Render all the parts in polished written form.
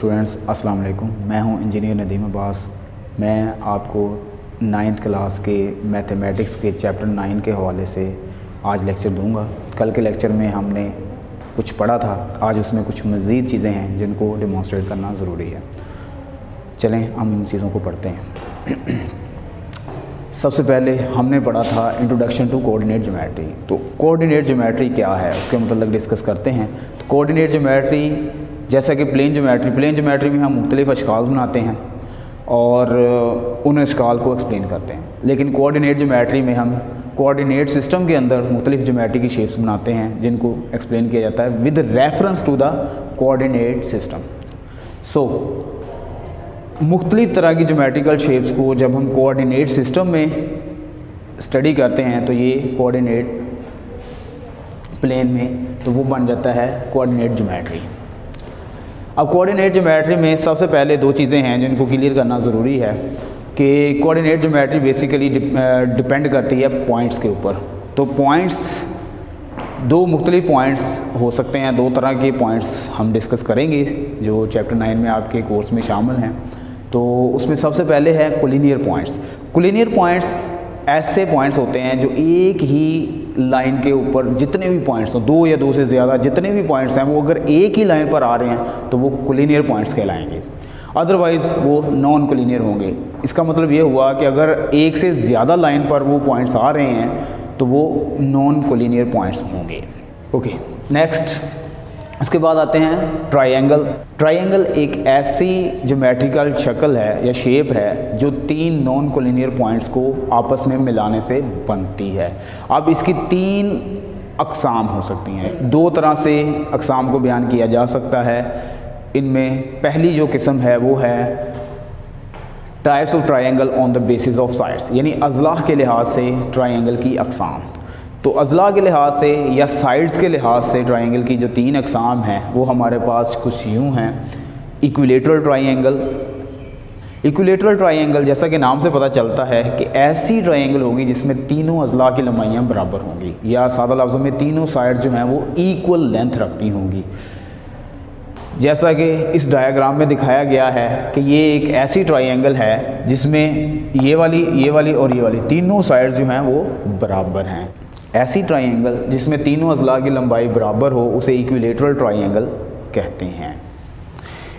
Students, अस्सलाम वालेकुम। मैं हूं इंजीनियर नदीम अब्बास। मैं आपको 9th क्लास के मैथमेटिक्स के चैप्टर 9 के हवाले से आज लेक्चर दूंगा। कल के लेक्चर में हमने कुछ पढ़ा था, आज उसमें कुछ मज़ीद चीज़ें हैं जिनको डेमोंस्ट्रेट करना ज़रूरी है। चलें हम इन चीज़ों को पढ़ते हैं। सबसे पहले हमने पढ़ा था इंट्रोडक्शन टू कोऑर्डिनेट ज्योमेट्री। तो कोऑर्डिनेट ज्योमेट्री क्या है उसके मतलब डिस्कस करते हैं। तो कोऑर्डिनेट ज्योमेट्री जैसा कि प्लेन ज्योमेट्री में हम मुख्तलिफ अशकाल बनाते हैं और उन अशकाल को एक्सप्लेन करते हैं, लेकिन कोऑर्डिनेट ज्योमेट्री में हम कोऑर्डिनेट सिस्टम के अंदर मुख्तलिफ ज्योमेट्री की शेप्स बनाते हैं जिनको एक्सप्लेन किया जाता है with reference to the coordinate system. So मुख्तलिफ तरह की ज्योमेट्रिकल शेप्स को जब हम कोऑर्डिनेट सिस्टम में स्टडी करते हैं तो ये कोऑर्डिनेट प्लेन में तो वो बन जाता है कोऑर्डिनेट ज्योमेट्री। अब कोऑर्डिनेट ज्योमेट्री में सबसे पहले दो चीज़ें हैं जिनको क्लियर करना ज़रूरी है कि कोऑर्डिनेट ज्योमेट्री बेसिकली डिपेंड करती है पॉइंट्स के ऊपर। तो पॉइंट्स दो मुख्तलिफ पॉइंट्स हो सकते हैं, दो तरह के पॉइंट्स हम डिस्कस करेंगे जो चैप्टर 9 में आपके कोर्स में शामिल हैं। तो उसमें सबसे पहले है कोलिनियर पॉइंट्स। कोलिनियर पॉइंट्स ऐसे पॉइंट्स होते हैं जो एक ही लाइन के ऊपर जितने भी पॉइंट्स हों, दो या दो से ज़्यादा जितने भी पॉइंट्स हैं वो अगर एक ही लाइन पर आ रहे हैं तो वो कोलिनियर पॉइंट्स कहलाएंगे, अदरवाइज़ वो नॉन कोलिनियर होंगे। इसका मतलब ये हुआ कि अगर एक से ज़्यादा लाइन पर वो पॉइंट्स आ रहे हैं तो वो नॉन कोलिनियर पॉइंट्स होंगे। ओके, नेक्स्ट उसके बाद आते हैं ट्रायंगल। ट्रायंगल एक ऐसी ज्योमेट्रिकल शक्ल है या शेप है जो तीन नॉन कोलिनियर पॉइंट्स को आपस में मिलाने से बनती है। अब इसकी तीन अक़साम हो सकती हैं, दो तरह से अक़साम को बयान किया जा सकता है। इनमें पहली जो किस्म है वो है types of triangle on the basis of sides, यानी अज़ला के लिहाज से ट्रायंगल की अक़साम। तो अज़ला के लिहाज से या साइड्स के लिहाज से ट्रायंगल की जो तीन अक़साम हैं वो हमारे पास कुछ यूँ हैं। Equilateral triangle. इक्विलेटरल ट्रायंगल जैसा कि नाम से पता चलता है कि ऐसी ट्रायंगल होगी जिसमें तीनों अज़ला की लंबाइयाँ बराबर होंगी, या सादा लफ्ज़ों में तीनों साइड्स जो हैं वो इक्वल लेंथ रखती होंगी। जैसा कि इस डायग्राम में दिखाया गया है कि ये एक ऐसी ट्रायंगल है जिसमें ये वाली और ये वाली तीनों साइड्स जो हैं वो बराबर हैं। ऐसी ट्रायंगल जिसमें तीनों अज़ला की लंबाई बराबर हो उसे इक्विलेटरल ट्रायंगल कहते हैं।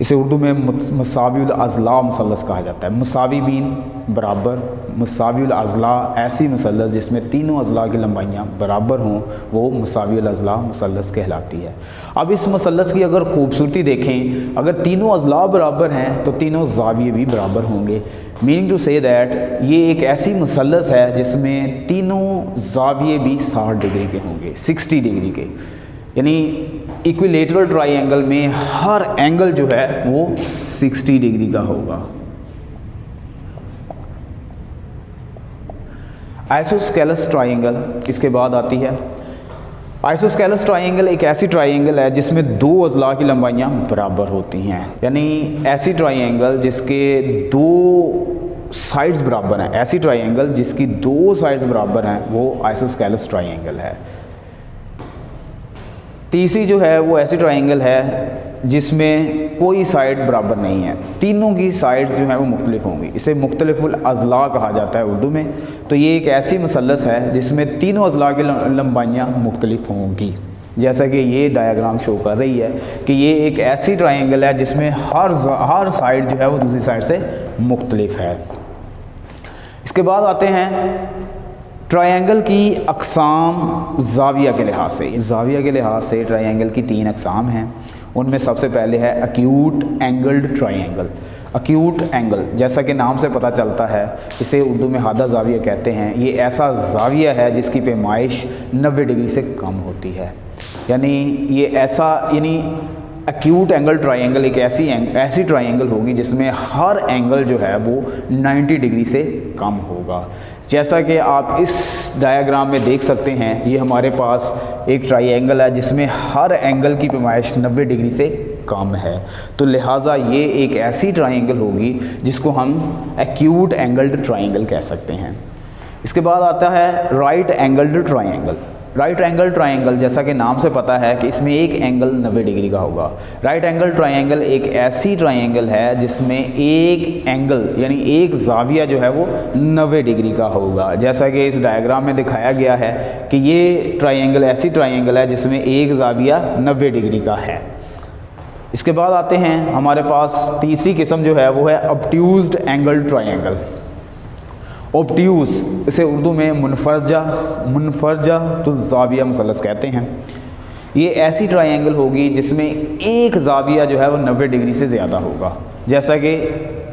इसे उर्दू में मुसाविउल अज़ला मुसल्लस कहा जाता है। मुसावी बीन बराबर, मुसाविउल अज़ला ऐसी मुसल्लस जिसमें तीनों अज़ला की लंबाइयाँ बराबर हों वो मुसाविउल अज़ला मुसल्लस कहलाती है। अब इस मुसल्लस की अगर खूबसूरती देखें, अगर तीनों अज़ला बराबर हैं तो तीनों ज़ाविये भी बराबर होंगे। मीनिंग टू से दैट ये एक ऐसी मुसल्लस है जिसमें तीनों ज़ाविये भी 60 डिग्री के होंगे, 60 डिग्री के। यानी इक्विलेटरल ट्रायंगल में हर एंगल जो है वो 60 डिग्री का होगा। आइसोस्केलस ट्रायंगल इसके बाद आती है। आइसोस्केलस ट्रायंगल एक ऐसी ट्रायंगल है जिसमें दो अज़ला की लंबाइयाँ बराबर होती हैं, यानी ऐसी ट्रायंगल जिसके दो साइड्स बराबर हैं। ऐसी ट्रायंगल जिसकी दो साइड्स बराबर हैं वो आइसोस्केलस ट्रायंगल है। तीसरी जो है वो ऐसी ट्रायंगल है जिसमें कोई साइड बराबर नहीं है, तीनों की साइड्स जो हैं वो मुख्तलिफ होंगी। इसे मुख्तलिफुल अज़ला कहा जाता है उर्दू में। तो ये एक ऐसी मुसल्लस है जिसमें तीनों अज़ला की लंबाइयाँ मुख्तलिफ होंगी, जैसा कि ये डायग्राम शो कर रही है कि ये एक ऐसी ट्रायंगल है जिसमें हर साइड जो है वो दूसरी साइड से मुख्तलिफ है। इसके बाद आते हैं ट्रायंगल की अक़साम ज़ाविया के लिहाज से। ज़ाविया के लिहाज से ट्रायंगल की तीन अक़साम हैं। उनमें सबसे पहले है acute angled triangle. Acute angle जैसा कि नाम से पता चलता है इसे उर्दू में हादा ज़ाविया कहते हैं। ये ऐसा ज़ाविया है जिसकी पैमाइश 90 डिग्री से कम होती है, यानी ये ऐसा एक्यूट एंगल ट्रायंगल एक ऐसी ट्रायंगल होगी जिसमें हर एंगल जो है वो 90 डिग्री से कम होगा। जैसा कि आप इस डायग्राम में देख सकते हैं, ये हमारे पास एक ट्रायंगल है जिसमें हर एंगल की पैमाइश 90 डिग्री से कम है। तो लिहाजा ये एक ऐसी ट्रायंगल होगी जिसको हम एक्यूट एंगल्ड ट्रायंगल कह सकते हैं। इसके बाद आता है right angled triangle. Right angle triangle, जैसा कि नाम से पता है कि इसमें एक एंगल 90 डिग्री का होगा। राइट एंगल ट्रायंगल एक ऐसी ट्रायंगल है जिसमें एक एंगल यानी एक जाविया जो है वो 90 डिग्री का होगा। जैसा कि इस डायग्राम में दिखाया गया है कि ये ट्रायंगल ऐसी ट्रायंगल है जिसमें एक जाविया 90 डिग्री का है। इसके बाद आते हैं हमारे पास तीसरी किस्म जो है वो है ऑब्ट्यूज्ड एंगल ट्रायंगल। ऑब्ट्यूज इसे उर्दू में मुनफरजा तो जाविया मुसलस कहते हैं। ये ऐसी ट्रायंगल होगी जिसमें एक जाविया जो है वो 90 डिग्री से ज़्यादा होगा। जैसा कि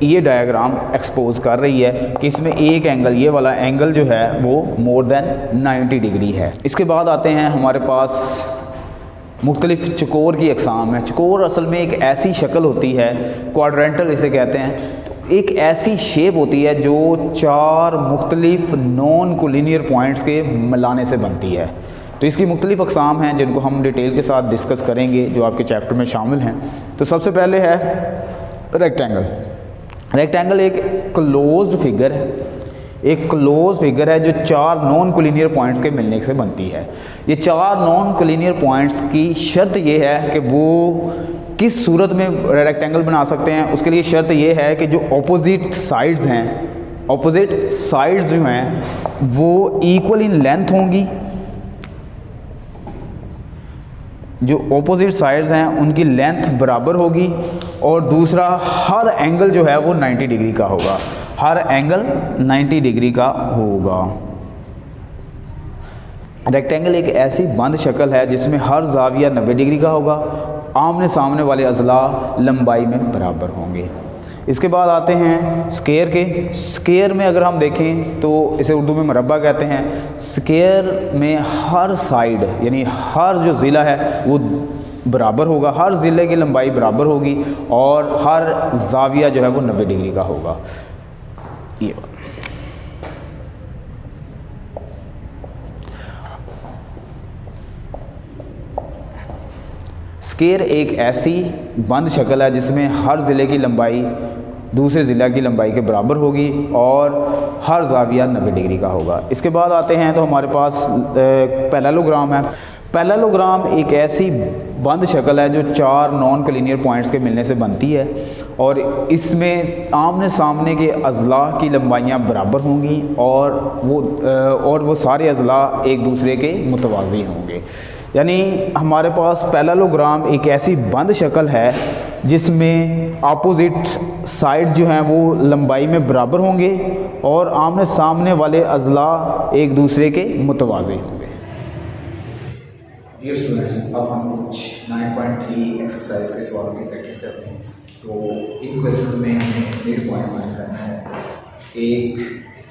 ये डायग्राम एक्सपोज कर रही है कि इसमें एक एंगल, ये वाला एंगल जो है वो मोर देन 90 डिग्री है। इसके बाद आते हैं हमारे पास मुख्तलिफ चकोर की अक़साम है। चकोर असल में एक ऐसी शक्ल होती है, क्वाड्रेंटल इसे कहते हैं, एक ऐसी शेप होती है जो चार मुख्तलिफ नॉन कोलिनियर पॉइंट्स के मिलाने से बनती है। तो इसकी मुख्तलिफ अक़साम हैं जिनको हम डिटेल के साथ डिस्कस करेंगे जो आपके चैप्टर में शामिल हैं। तो सबसे पहले है रेक्टेंगल। रेक्टेंगल एक क्लोज्ड फिगर है, एक क्लोज फिगर है जो चार नॉन कोलिनियर पॉइंट्स के मिलने से बनती है। ये चार नॉन कोलिनियर पॉइंट्स की शर्त ये है कि वो किस सूरत में रेक्टेंगल बना सकते हैं। उसके लिए शर्त ये है कि जो ऑपोजिट साइड्स हैं, ऑपोजिट साइड्स जो हैं वो इक्वल इन लेंथ होंगी। जो ऑपोजिट साइड्स हैं उनकी लेंथ बराबर होगी। और दूसरा, हर एंगल जो है वो 90 डिग्री का होगा। हर एंगल 90 डिग्री का होगा। रेक्टेंगल एक ऐसी बंद शक्ल है जिसमें हर जाविया 90 डिग्री का होगा। आमने सामने वाले अज़ला लंबाई में बराबर होंगे। इसके बाद आते हैं स्क्वायर के। स्क्वायर में अगर हम देखें तो इसे उर्दू में मरबा कहते हैं। स्क्वायर में हर साइड यानी हर जो ज़िला है वो बराबर होगा, हर ज़िले की लंबाई बराबर होगी और हर जाविया जो है वो 90 डिग्री का होगा। ये बात। स्क्वायर एक ऐसी बंद शक्ल है जिसमें हर ज़िले की लंबाई दूसरे ज़िले की लंबाई के बराबर होगी और हर जाविया 90 डिग्री का होगा। इसके बाद आते हैं तो हमारे पास पैरेललोग्राम है। पैरेललोग्राम एक ऐसी बंद शक्ल है जो चार नॉन कोलिनियर पॉइंट्स के मिलने से बनती है और इसमें आमने सामने के अज़ला की लंबाइयाँ बराबर होंगी और वो सारे अज़ला एक दूसरे के मुतवाज़ी होंगे। यानी हमारे पास पैरेललोग्राम एक ऐसी बंद शक्ल है जिसमें अपोजिट साइड जो हैं वो लंबाई में बराबर होंगे और आमने सामने वाले अज़ला एक दूसरे के मुतवाज़ी होंगे। डियर स्टूडेंट्स, अब हम कुछ 9.3 एक्सरसाइज के सवालों की प्रैक्टिस करते हैं। तो इन क्वेश्चन में हमें मिड पॉइंट फाइंड करना है। एक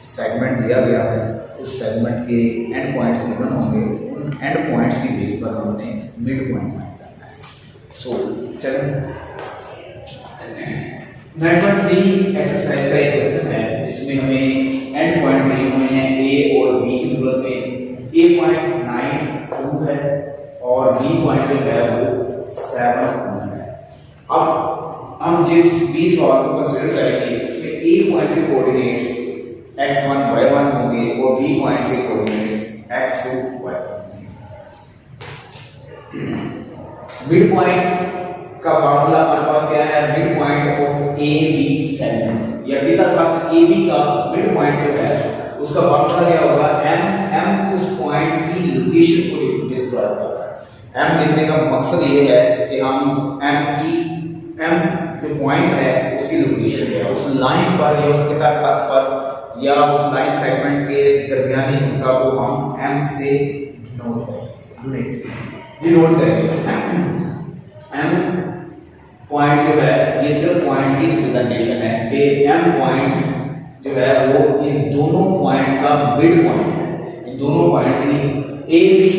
सेगमेंट दिया गया है, उस सेगमेंट के एंड पॉइंट्स गिवन होंगे, उन एंड पॉइंट्स की बेस पर हमने मिड पॉइंट फाइंड करना है। सो चलें, 9.3 एक्सरसाइज का एक क्वेश्चन है जिसमें हमें एंड पॉइंट दिए हुए हैं ए और बी की सूरत में। ए पॉइंट 9, 2 है और बी पॉइंट जो है वो 7, 1 है। अब हम जिस बी सवाल को कंसीडर करेंगे उसमें ए पॉइंट्स के कोऑर्डिनेट्स x1 y1 होंगे और बी पॉइंट्स के कोऑर्डिनेट्स x2 y2 होंगे। मिड पॉइंट का फार्मूला हमारे पास क्या है? Mid point of A B segment या कितना खत ए बी का मिड पॉइंट जो है उसका फार्मूला क्या होगा? m उस पॉइंट की लोकेशन को डिस्क्राइब करता है। m लिखने का मकसद ये है कि हम m जो पॉइंट है उसकी लोकेशन क्या है, उस लाइन पर या उस कितना खत पर या उस लाइन सेगमेंट के दरमियानी नुक्ता को हम m से नोट करेंगे। m पॉइंट जो है ये सिर्फ पॉइंट की रिप्रेजेंटेशन है कि m पॉइंट जो है वो इन दोनों पॉइंट्स का मिड पॉइंट है। इन दोनों पॉइंट की ए बी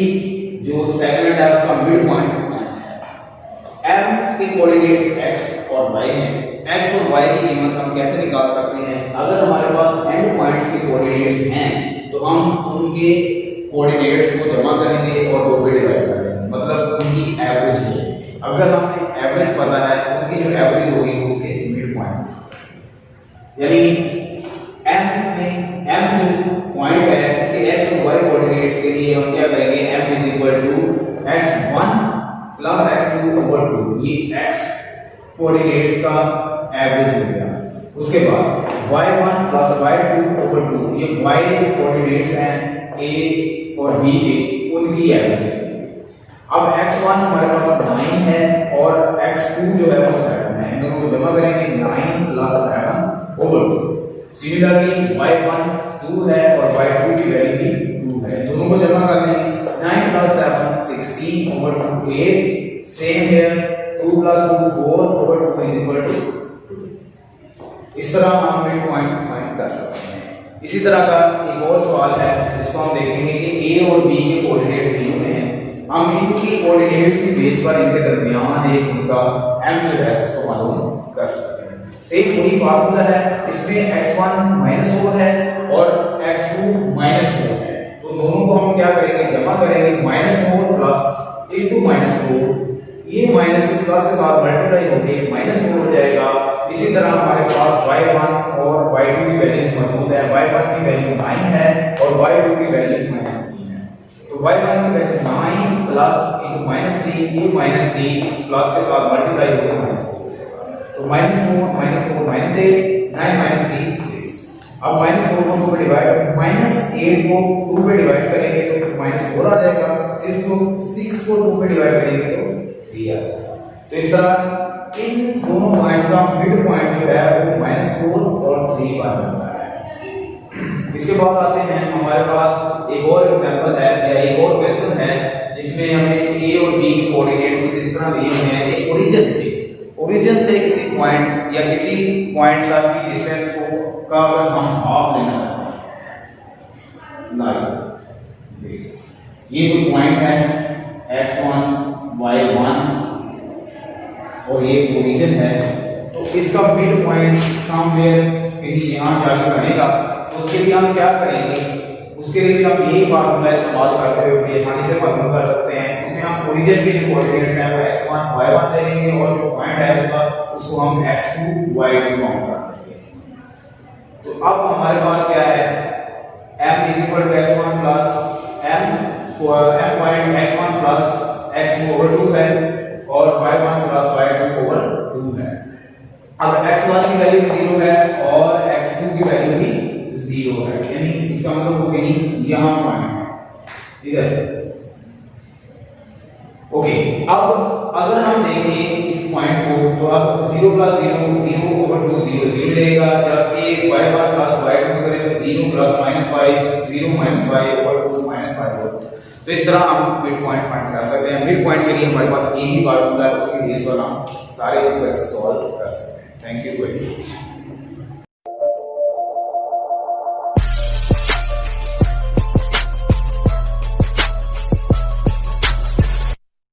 जो सेगमेंट है उसका मिड पॉइंट है। m के कोऑर्डिनेट्स x और y हैं। x और y की कीमत हम कैसे निकाल सकते हैं? अगर हमारे पास एंड पॉइंट्स के कोऑर्डिनेट्स हैं तो हम उनके कोऑर्डिनेट्स को जमा करेंगे और 2 पे डिवाइड कर देंगे, मतलब उनकी एवरेज है। अगर हमें एवरेज पता है तो उनकी जो एवरेज होगी उसके मिड पॉइंट, यानी m जो पॉइंट है इसके x और y कोऑर्डिनेट्स कोऑर्डिनेट्स के लिए हम क्या करेंगे, m is equal to x1 plus x2 over 2, ये x कोऑर्डिनेट्स का एवरेज हो गया। उसके बाद y1 प्लस y2 ओवर 2, ये y के कोऑर्डिनेट्स हैं a और b के, उनकी एवरेज है। अब x1 हमारे पास 9 है और x2 जो है वो 7 है, इन दोनों को जमा करेंगे 9 प्लस 7 ओवर 2। सिमिलरली y1 2 है और y2 की वैल्यू भी 2 है, दोनों को जमा कर लें 9 plus 7 16 over 2 8, same here 2 plus 2 4 over 2 is equal to 2। इस तरह हम मिड पॉइंट फाइंड कर सकते हैं। इसी तरह का एक और सवाल है जिसको हम देखेंगे कि a और b के कोऑर्डिनेट्स दिए हुए हैं, हम इनकी कोऑर्डिनेट्स की बेस पर इनके दरमियान एक उनका m जो है उसको मालूम कर सकते हैं। सेम वही फार्मूला है, इसमें x1 -4 है और x2 -4 है, तो दोनों को हम क्या करेंगे, जमा करेंगे -4 प्लस इनटू -4, ये माइनस इस प्लस के साथ मल्टीप्लाई होकर -4 हो जाएगा। इसी तरह हमारे पास y1 और y2 की वैल्यूज मौजूद है, y1 की वैल्यू 9 है और y2 की वैल्यू -3 है, तो y1 की वैल्यू 9 प्लस इनटू -3, ये -3 इस प्लस के साथ मल्टीप्लाई होकर -4 हो जाएगा, तो -4 -8 9 -3 6। अब -4 को 2 पे डिवाइड, -8 को 2 पे डिवाइड करेंगे तो -4 आ जाएगा, 6 को 2 पे डिवाइड करेंगे तो 3 आ जाएगा। तो इस तरह इन दोनों पॉइंट्स का मिड पॉइंट जो है वो -4 और 3 बन जाता है। इसके बाद आते हैं हमारे पास एक और एग्जांपल है या एक और क्वेश्चन है जिसमें हमें a और b के कोऑर्डिनेट्स कुछ इस तरह दिए हुए हैं। एक ओरिजिन से किसी पॉइंट या किसी पॉइंट तक की डिस्टेंस को का अगर हम हाफ लेना चाहते हैं, लाइक ये कोई पॉइंट है x1 y1 और ये ओरिजिन है, तो इसका मिड पॉइंट समवेयर कहीं यहाँ जाकर बनेगा, तो उसके लिए हम क्या करेंगे, उसके लिए हम यही फार्मूला इस्तेमाल करते हुए बड़ी आसानी से मालूम कर सकते हैं। इसमें हम ओरिजिन के जो कोऑर्डिनेट्स हैं वो x1 y1 ले लेंगे और जो पॉइंट है उसको हम x2 y2 काउंट कर देंगे। तो अब हमारे पास क्या है, m is equal to x1 plus m point x1 plus x2 over 2 है और y1 प्लस y2 ओवर 2 है। अब x1 की वैल्यू 0 है और x2 की वैल्यू भी 0 है, यानी इसका मतलब वो कहीं यहां पॉइंट है इधर। ओके, अब अगर हम देखें इस पॉइंट को तो अब 0 प्लस 0 0 ओवर 2 0 0 रहेगा, जबकि y1 प्लस y2 करें तो 0 प्लस -5 0 -5 ओवर 2 -5। तो इस तरह हम मिड पॉइंट फाइंड कर सकते हैं। मिड पॉइंट के लिए हमारे पास एक ही फार्मूला है, उसके बेस पर हम सारे क्वेश्चन सॉल्व कर सकते हैं। Thank you very much.